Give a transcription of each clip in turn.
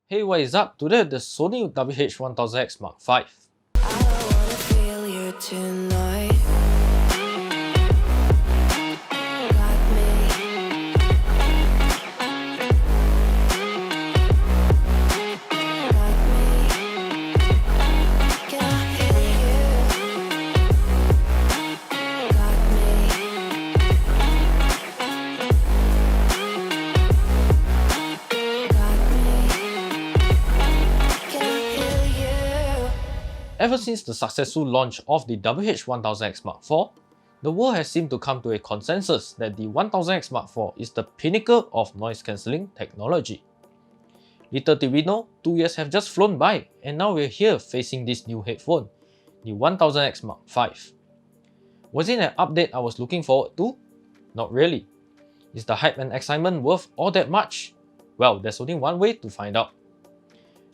Hey, what is up? Today the Sony WH-1000XM5. I wanna feel you tonight. Got me. Got me. Can I hear you? Got me. Got me. Can I hear you? Ever since the successful launch of the WH-1000XM4, the world has seemed to come to a consensus that the 1000XM4 is the pinnacle of noise cancelling technology. Little did we know, 2 years have just flown by, and now we're here facing this new headphone, the 1000XM5. Was it an update I was looking forward to? Not really. Is the hype and excitement worth all that much? Well, there's only one way to find out.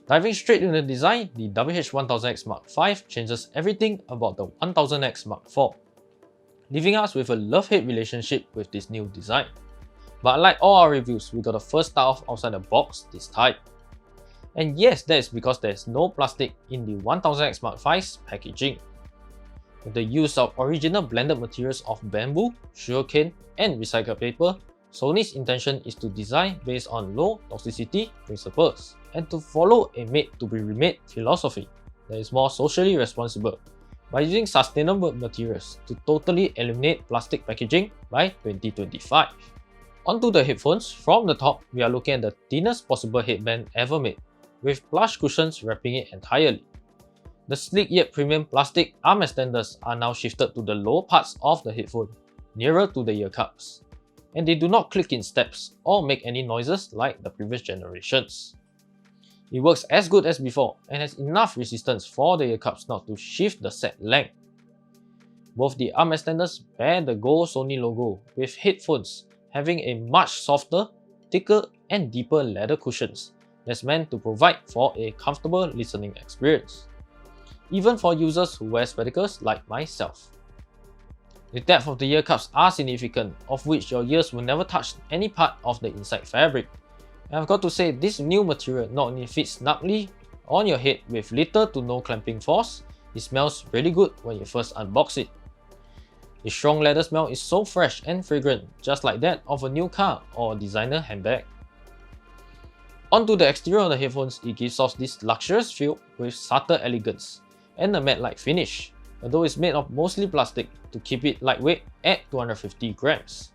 Diving straight into the design, the WH-1000XM5 changes everything about the 1000XM4, leaving us with a love-hate relationship with this new design. But like all our reviews, we got to first start off outside the box this time. And yes, that is because there's no plastic in the 1000XM5's packaging. With the use of original blended materials of bamboo, sugarcane, and recycled paper, Sony's intention is to design based on low toxicity principles and to follow a made-to-be-remade philosophy that is more socially responsible by using sustainable materials to totally eliminate plastic packaging by 2025. Onto the headphones, from the top, we are looking at the thinnest possible headband ever made, with plush cushions wrapping it entirely. The sleek yet premium plastic arm extenders are now shifted to the lower parts of the headphone, nearer to the ear cups, and they do not click in steps or make any noises like the previous generations. It works as good as before and has enough resistance for the ear cups not to shift the set length. Both the arm extenders bear the Go Sony logo, with headphones having a much softer, thicker and deeper leather cushions that's meant to provide for a comfortable listening experience, even for users who wear spectacles like myself. The depth of the ear cups are significant, of which your ears will never touch any part of the inside fabric. And I've got to say, this new material not only fits snugly on your head with little to no clamping force, it smells really good when you first unbox it. The strong leather smell is so fresh and fragrant, just like that of a new car or a designer handbag. Onto the exterior of the headphones, it gives off this luxurious feel with subtle elegance and a matte-like finish, although it's made of mostly plastic to keep it lightweight at 250 grams.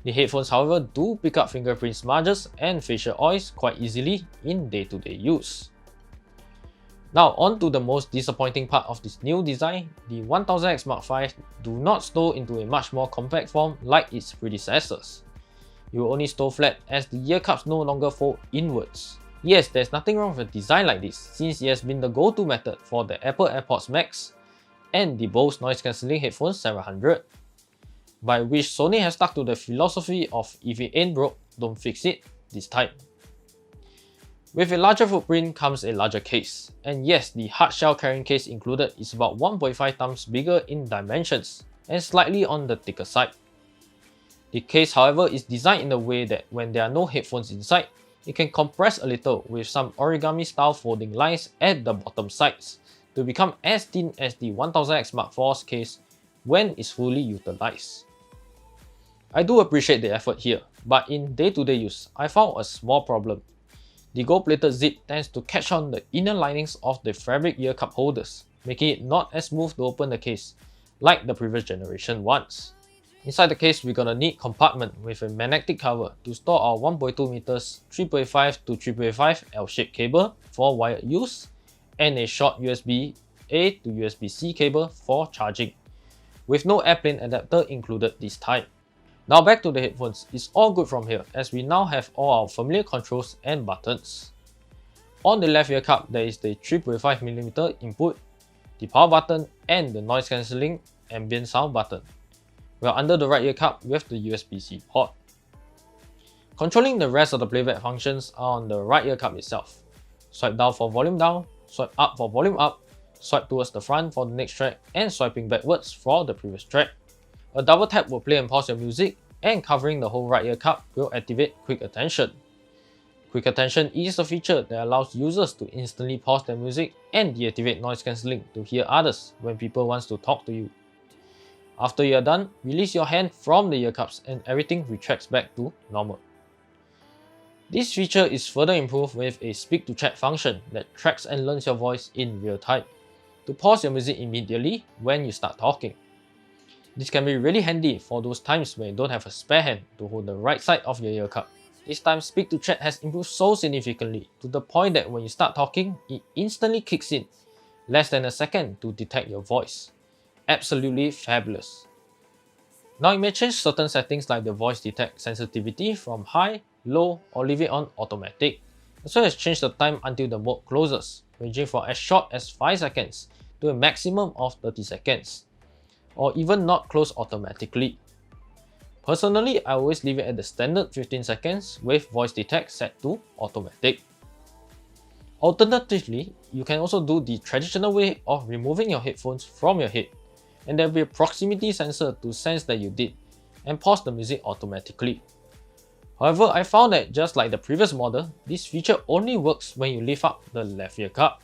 The headphones, however, do pick up fingerprint smudges and facial oils quite easily in day-to-day use. Now on to the most disappointing part of this new design, the 1000XM5 do not stow into a much more compact form like its predecessors. It will only stow flat as the ear cups no longer fold inwards. Yes, there's nothing wrong with a design like this, since it has been the go-to method for the Apple AirPods Max and the Bose noise cancelling headphones 700, by which Sony has stuck to the philosophy of if it ain't broke, don't fix it this time. With a larger footprint comes a larger case, and yes, the hard shell carrying case included is about 1.5 times bigger in dimensions and slightly on the thicker side. The case, however, is designed in a way that when there are no headphones inside, it can compress a little with some origami style folding lines at the bottom sides to become as thin as the 1000XM4's case when it's fully utilized. I do appreciate the effort here, but in day-to-day use, I found a small problem. The gold-plated zip tends to catch on the inner linings of the fabric ear cup holders, making it not as smooth to open the case like the previous generation ones. Inside the case, we're gonna need compartment with a magnetic cover to store our 1.2 meters 3.5 to 3.5 L-shaped cable for wired use, and a short USB-A to USB-C cable for charging, with no airplane adapter included this time. Now back to the headphones, it's all good from here as we now have all our familiar controls and buttons. On the left ear cup, there is the 3.5mm input, the power button and the noise cancelling ambient sound button. While under the right ear cup, we have the USB-C port. Controlling the rest of the playback functions are on the right ear cup itself. Swipe down for volume down, swipe up for volume up, swipe towards the front for the next track, and swiping backwards for the previous track. A double tap will play and pause your music, and covering the whole right ear cup will activate quick attention. Quick Attention is a feature that allows users to instantly pause their music and deactivate noise cancelling to hear others when people want to talk to you. After you are done, release your hand from the ear cups and everything retracts back to normal. This feature is further improved with a speak to chat function that tracks and learns your voice in real time to pause your music immediately when you start talking. This can be really handy for those times when you don't have a spare hand to hold the right side of your ear cup. This time, speak to chat has improved so significantly to the point that when you start talking, it instantly kicks in, less than a second to detect your voice. Absolutely fabulous. Now you may change certain settings like the voice detect sensitivity from high, low, or leave it on automatic, as well as change the time until the mode closes, ranging from as short as 5 seconds to a maximum of 30 seconds, or even not close automatically. Personally, I always leave it at the standard 15 seconds with voice detect set to automatic. Alternatively, you can also do the traditional way of removing your headphones from your head, and there will be a proximity sensor to sense that you did, and pause the music automatically. However, I found that just like the previous model, this feature only works when you lift up the left ear cup.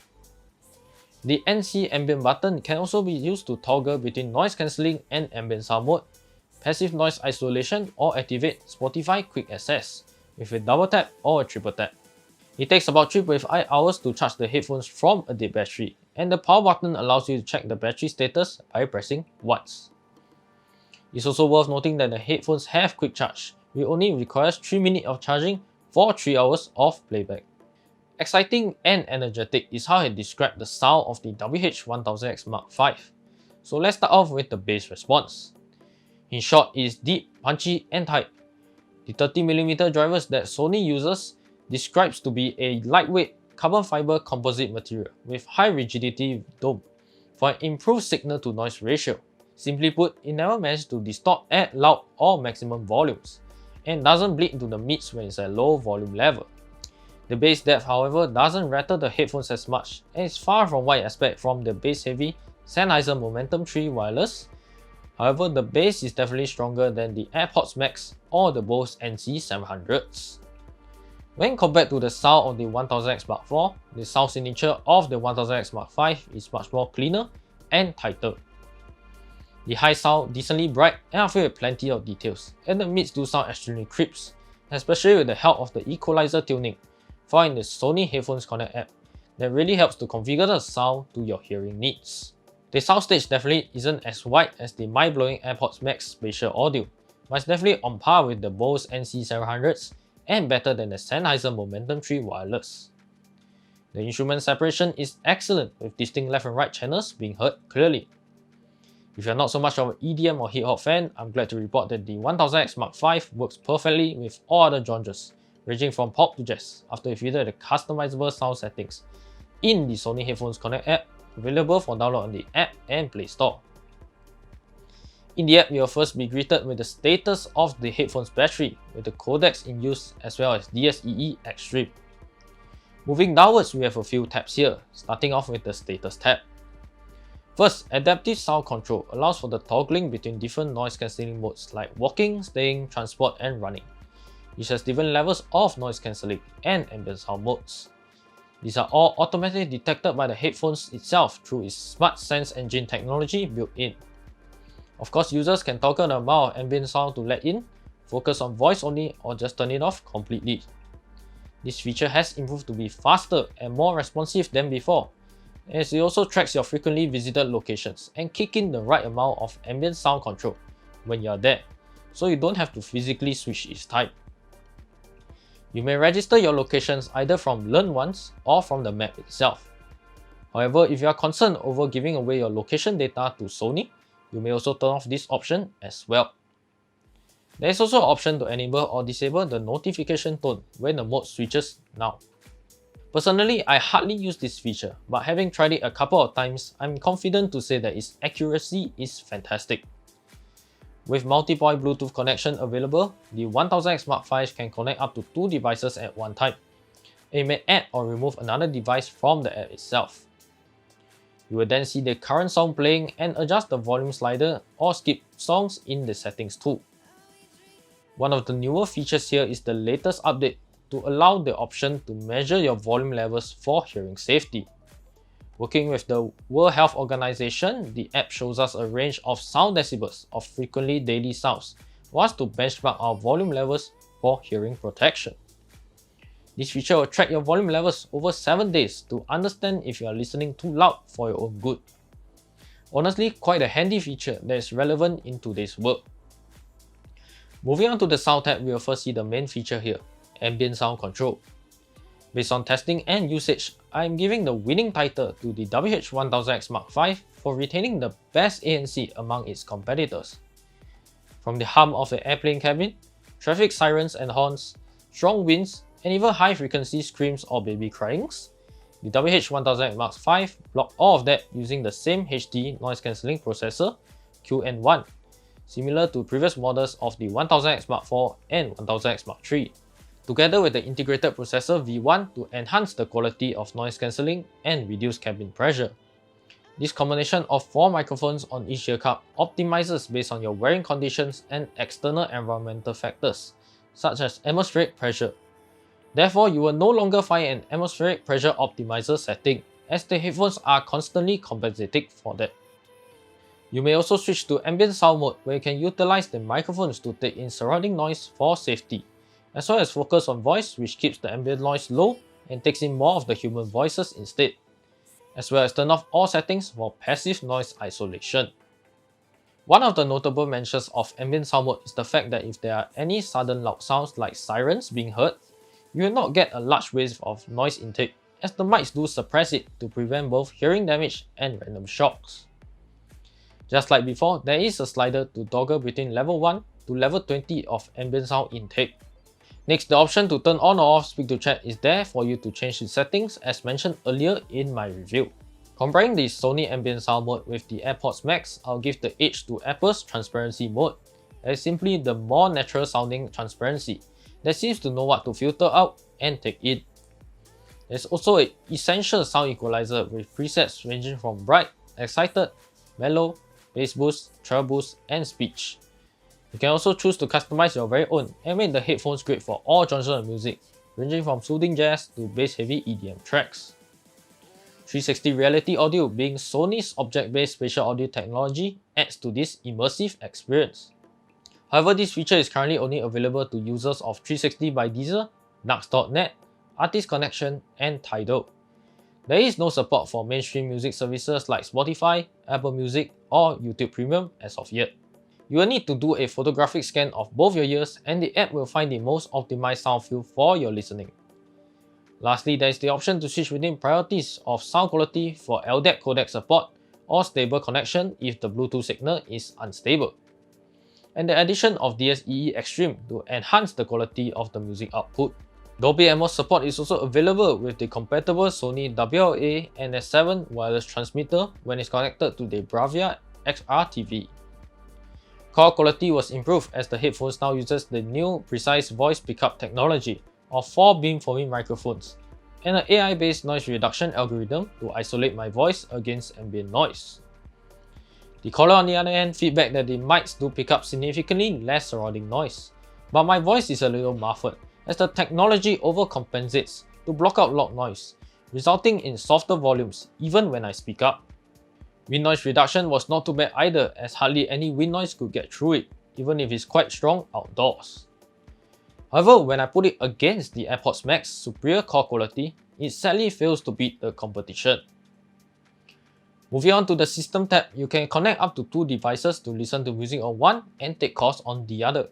The NC Ambient button can also be used to toggle between noise cancelling and ambient sound mode, passive noise isolation, or activate Spotify Quick Access with a double tap or a triple tap. It takes about 3.5 hours to charge the headphones from a dead battery, and the power button allows you to check the battery status by pressing once. It's also worth noting that the headphones have quick charge, which only requires 3 minutes of charging for 3 hours of playback. Exciting and energetic is how I describe the sound of the WH-1000XM5. So let's start off with the bass response. In short, it is deep, punchy, and tight. The 30mm drivers that Sony uses describes to be a lightweight carbon fiber composite material with high rigidity dome for an improved signal to noise ratio. Simply put, it never manages to distort at loud or maximum volumes, and doesn't bleed into the mids when it's at low volume level. The bass depth, however, doesn't rattle the headphones as much, and is far from what I expect from the bass-heavy Sennheiser Momentum 3 wireless. However, the bass is definitely stronger than the AirPods Max or the Bose NC700s. When compared to the sound of the 1000XM4, the sound signature of the 1000XM5 is much more cleaner and tighter. The highs sound decently bright and are filled with plenty of details, and the mids do sound extremely crisp, especially with the help of the equalizer tuning found in the Sony Headphones Connect app that really helps to configure the sound to your hearing needs. The soundstage definitely isn't as wide as the mind-blowing AirPods Max spatial audio, but it's definitely on par with the Bose NC700s and better than the Sennheiser Momentum 3 wireless. The instrument separation is excellent, with distinct left and right channels being heard clearly. If you're not so much of an EDM or hip-hop fan, I'm glad to report that the 1000XM5 works perfectly with all other genres, ranging from pop to jazz, after you feed the customizable sound settings in the Sony Headphones Connect app, available for download on the App and Play Store. In the app, you'll first be greeted with the status of the headphone's battery, with the codecs in use as well as DSEE Extreme. Moving downwards, we have a few tabs here, starting off with the status tab. First, Adaptive Sound Control allows for the toggling between different noise cancelling modes like walking, staying, transport, and running. It has different levels of noise cancelling and ambient sound modes. These are all automatically detected by the headphones itself through its Smart Sense Engine technology built in. Of course, users can toggle the amount of ambient sound to let in, focus on voice only, or just turn it off completely. This feature has improved to be faster and more responsive than before, as it also tracks your frequently visited locations and kick in the right amount of ambient sound control when you are there, so you don't have to physically switch each type. You may register your locations either from Learn Once or from the map itself. However, if you are concerned over giving away your location data to Sony, you may also turn off this option as well. There is also an option to enable or disable the notification tone when the mode switches now. Personally, I hardly use this feature, but having tried it a couple of times, I'm confident to say that its accuracy is fantastic. With multi-point Bluetooth connection available, the 1000XM5 can connect up to 2 devices at one time. You may add or remove another device from the app itself. You will then see the current song playing and adjust the volume slider or skip songs in the settings too. One of the newer features here is the latest update to allow the option to measure your volume levels for hearing safety. Working with the World Health Organization, the app shows us a range of sound decibels of frequently daily sounds for us to benchmark our volume levels for hearing protection. This feature will track your volume levels over 7 days to understand if you are listening too loud for your own good. Honestly, quite a handy feature that is relevant in today's world. Moving on to the sound tab, we will first see the main feature here, Ambient Sound Control. Based on testing and usage, I am giving the winning title to the WH-1000XM5 for retaining the best ANC among its competitors. From the hum of the airplane cabin, traffic sirens and horns, strong winds, and even high-frequency screams or baby cryings, the WH-1000XM5 blocked all of that using the same HD noise-cancelling processor, QN1, similar to previous models of the 1000XM4 and 1000XM3, together with the integrated processor V1 to enhance the quality of noise cancelling and reduce cabin pressure. This combination of 4 microphones on each ear cup optimizes based on your wearing conditions and external environmental factors, such as atmospheric pressure. Therefore, you will no longer find an atmospheric pressure optimizer setting, as the headphones are constantly compensating for that. You may also switch to ambient sound mode, where you can utilize the microphones to take in surrounding noise for safety, as well as focus on voice, which keeps the ambient noise low and takes in more of the human voices instead, as well as turn off all settings for passive noise isolation. One of the notable mentions of ambient sound mode is the fact that if there are any sudden loud sounds like sirens being heard, you will not get a large wave of noise intake, as the mics do suppress it to prevent both hearing damage and random shocks. Just like before, there is a slider to toggle between level 1 to level 20 of ambient sound intake. Next, the option to turn on or off speak to chat is there for you to change the settings as mentioned earlier in my review. Comparing the Sony Ambient Sound mode with the AirPods Max, I'll give the edge to Apple's transparency mode, as simply the more natural sounding transparency that seems to know what to filter out and take in. There's also an essential sound equalizer with presets ranging from bright, excited, mellow, bass boost, treble boost, and speech. You can also choose to customize your very own and make the headphones great for all genres of music, ranging from soothing jazz to bass-heavy EDM tracks. 360 Reality Audio, being Sony's object-based spatial audio technology, adds to this immersive experience. However, this feature is currently only available to users of 360 by Deezer, Nux.net, Artist Connection, and Tidal. There is no support for mainstream music services like Spotify, Apple Music, or YouTube Premium as of yet. You will need to do a photographic scan of both your ears, and the app will find the most optimized sound field for your listening. Lastly, there is the option to switch within priorities of sound quality for LDAC codec support or stable connection if the Bluetooth signal is unstable, and the addition of DSEE Extreme to enhance the quality of the music output. Dolby Atmos support is also available with the compatible Sony WH-1000XM5 wireless transmitter when it's connected to the Bravia XR TV. Call quality was improved as the headphones now uses the new precise voice pickup technology of 4 beamforming microphones and an AI-based noise reduction algorithm to isolate my voice against ambient noise. The caller on the other hand feedback that the mics do pick up significantly less surrounding noise, but my voice is a little muffled as the technology overcompensates to block out loud noise, resulting in softer volumes even when I speak up. Wind noise reduction was not too bad either, as hardly any wind noise could get through it, even if it's quite strong outdoors. However, when I put it against the AirPods Max superior call quality, it sadly fails to beat the competition. Moving on to the System tab, you can connect up to 2 devices to listen to music on one and take calls on the other.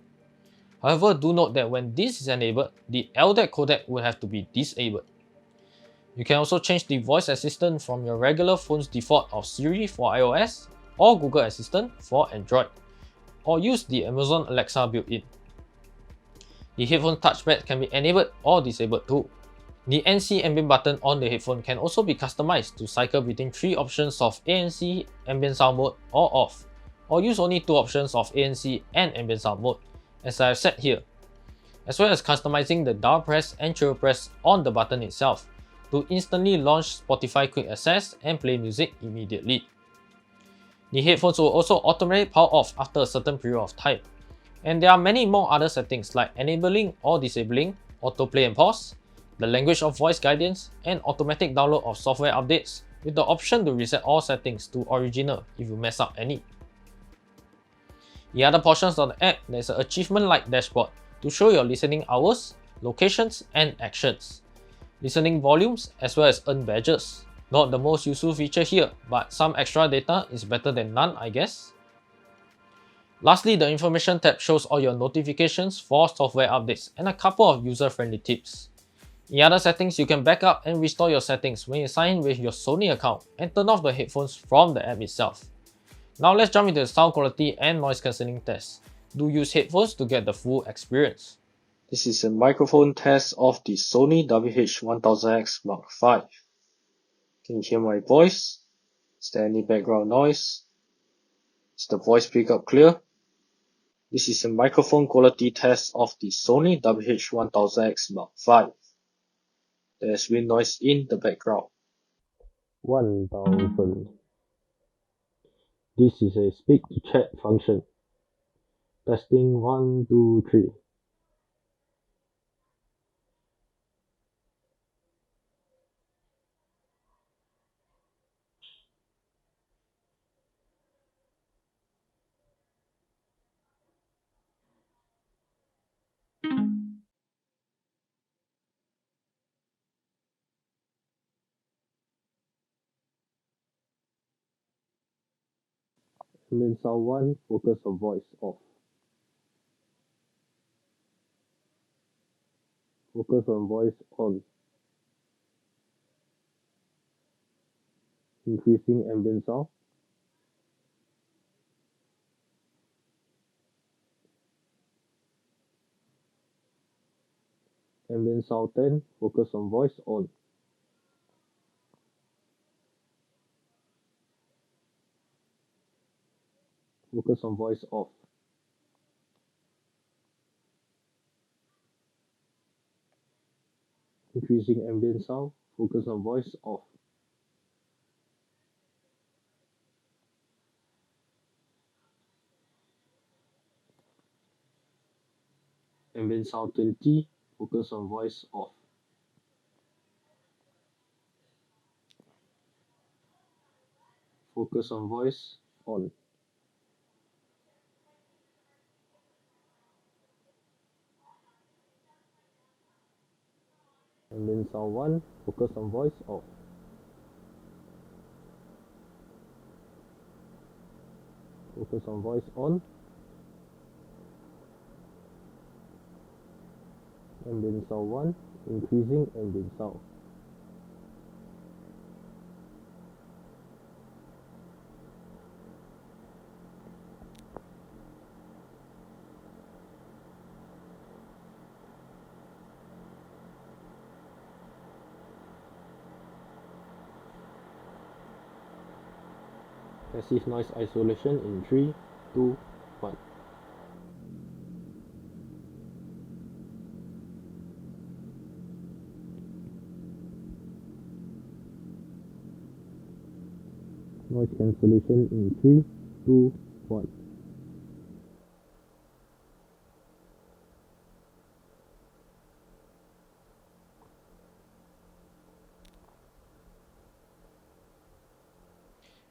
However, do note that when this is enabled, the LDAC codec will have to be disabled. You can also change the voice assistant from your regular phone's default of Siri for iOS or Google Assistant for Android, or use the Amazon Alexa built-in. The headphone touchpad can be enabled or disabled too. The ANC ambient button on the headphone can also be customized to cycle between 3 options of ANC, ambient sound mode, or off, or use only 2 options of ANC and ambient sound mode, as I have set here, as well as customizing the down press and triple press on the button itself to instantly launch Spotify Quick Access and play music immediately. The headphones will also automatically power off after a certain period of time, and there are many more other settings like enabling or disabling autoplay and pause, the language of voice guidance, and automatic download of software updates with the option to reset all settings to original if you mess up any. In other portions of the app, there is an achievement-like dashboard to show your listening hours, locations, and actions, listening volumes, as well as earn badges. Not the most useful feature here, but some extra data is better than none, I guess. Lastly, the information tab shows all your notifications for software updates and a couple of user-friendly tips. In other settings, you can back up and restore your settings when you sign in with your Sony account and turn off the headphones from the app itself. Now let's jump into the sound quality and noise cancelling test. Do use headphones to get the full experience. This is a microphone test of the Sony WH-1000XM5. Can you hear my voice? Is there any background noise? Is the voice pickup clear? This is a microphone quality test of the Sony WH-1000XM5. There's wind noise in the background. 1000. This is a speak to chat function. Testing 1, 2, 3. Ambient Sound 1, focus on voice off. Focus on voice on. Increasing ambient sound. Ambient Sound 10, focus on voice on. Focus on voice off. Increasing ambient sound, focus on voice off. Ambient sound 20, focus on voice off. Focus on voice on. Ambient Sound 1, focus on voice off. Focus on voice on. Ambient Sound 1, increasing ambient sound. Passive noise isolation in 3, 2, 1. Noise cancellation in 3, 2, 1.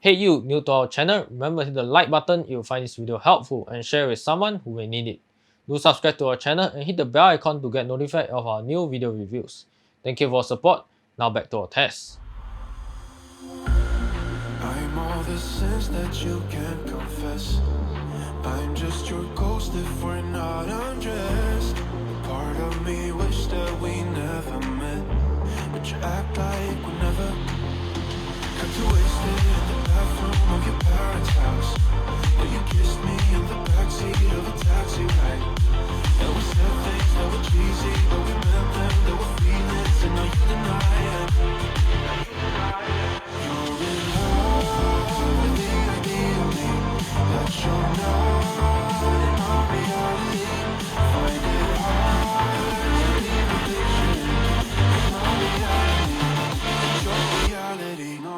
Hey you, new to our channel, remember to hit the like button if you find this video helpful and share with someone who may need it. Do subscribe to our channel and hit the bell icon to get notified of our new video reviews. Thank you for your support. Now back to our test. I'm all the sins that you can't confess. I'm just your ghost if we're not undressed. Part of me wish that we never met, but you act like we never. Got too wasted in the bathroom of your parents' house. Yeah, you kissed me in the backseat of a taxi ride. And we said things that were cheesy, but we meant them. There were feelings, and now you deny it. You're in love with the idea of me, that you're not in my reality. Find it hard to leave a picture in my reality. Your reality, no.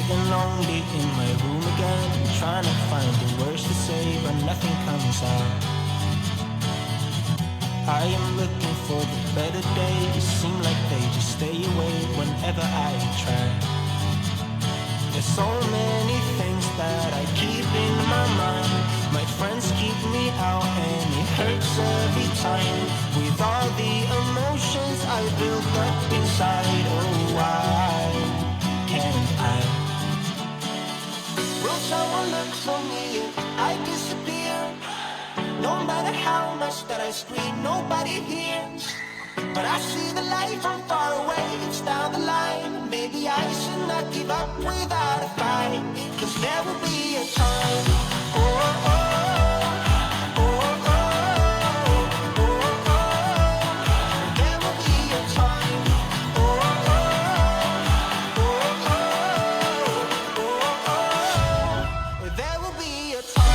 Sitting lonely in my room again, trying to find the words to say, but nothing comes out. I am looking for the better days, seem like they just stay away whenever I try. There's so many things that I keep in my mind. My friends keep me out and it hurts every time. With all the emotions I built up inside, oh why can't I? Will someone look for me if I disappear? No matter how much that I scream, nobody hears. But I see the light from far away, it's down the line. Maybe I should not give up without a fight, 'cause there will be a time. Oh, oh, oh, oh, oh, oh, oh. There will be a time. Oh, oh, oh, oh, oh, oh. There will be a time.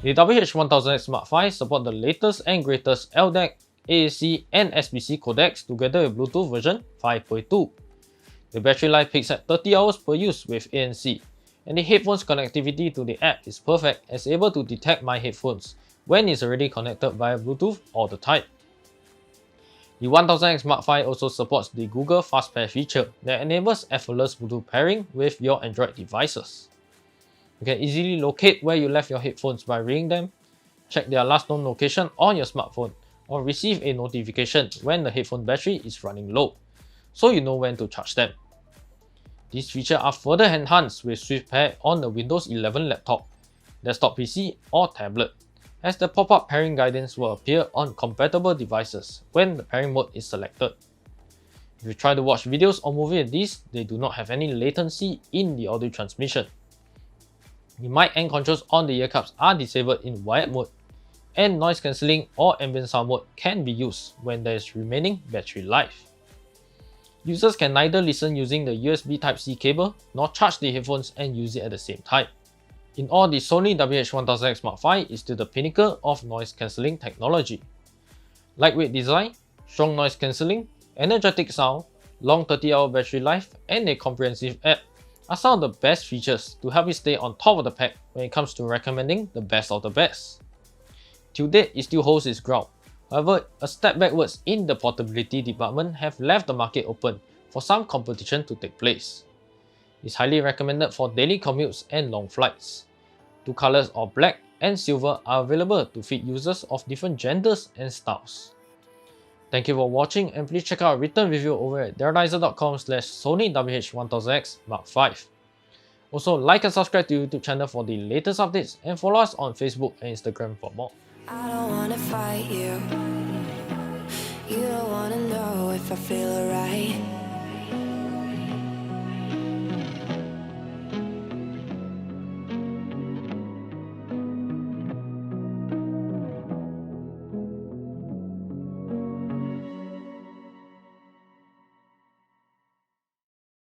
The WH-1000X Mark V support the latest and greatest LDAC, AAC and SBC codecs together with Bluetooth version 5.2. The battery life peaks at 30 hours per use with ANC, and the headphones connectivity to the app is perfect as able to detect my headphones when it's already connected via Bluetooth all the time. The 1000X Mark V also supports the Google Fast Pair feature that enables effortless Bluetooth pairing with your Android devices. You can easily locate where you left your headphones by ringing them, check their last known location on your smartphone, or receive a notification when the headphone battery is running low, so you know when to charge them. These features are further enhanced with Swift Pair on the Windows 11 laptop, desktop PC or tablet, as the pop-up pairing guidance will appear on compatible devices when the pairing mode is selected. If you try to watch videos or movie with these, they do not have any latency in the audio transmission. The mic and controls on the ear cups are disabled in wired mode, and noise cancelling or ambient sound mode can be used when there is remaining battery life. Users can neither listen using the USB Type-C cable nor charge the headphones and use it at the same time. In all, the Sony WH-1000X Mark V is still the pinnacle of noise cancelling technology. Lightweight design, strong noise cancelling, energetic sound, long 30-hour battery life, and a comprehensive app are some of the best features to help you stay on top of the pack when it comes to recommending the best of the best. Till date, it still holds its ground. However, a step backwards in the portability department have left the market open for some competition to take place. It's highly recommended for daily commutes and long flights. Two colors of black and silver are available to fit users of different genders and styles. Thank you for watching, and please check out our written review over at daradiser.com/Sony WH-1000X Mark V. Also, like and subscribe to the YouTube channel for the latest updates, and follow us on Facebook and Instagram for more. I don't wanna fight you. You don't wanna know if I feel alright.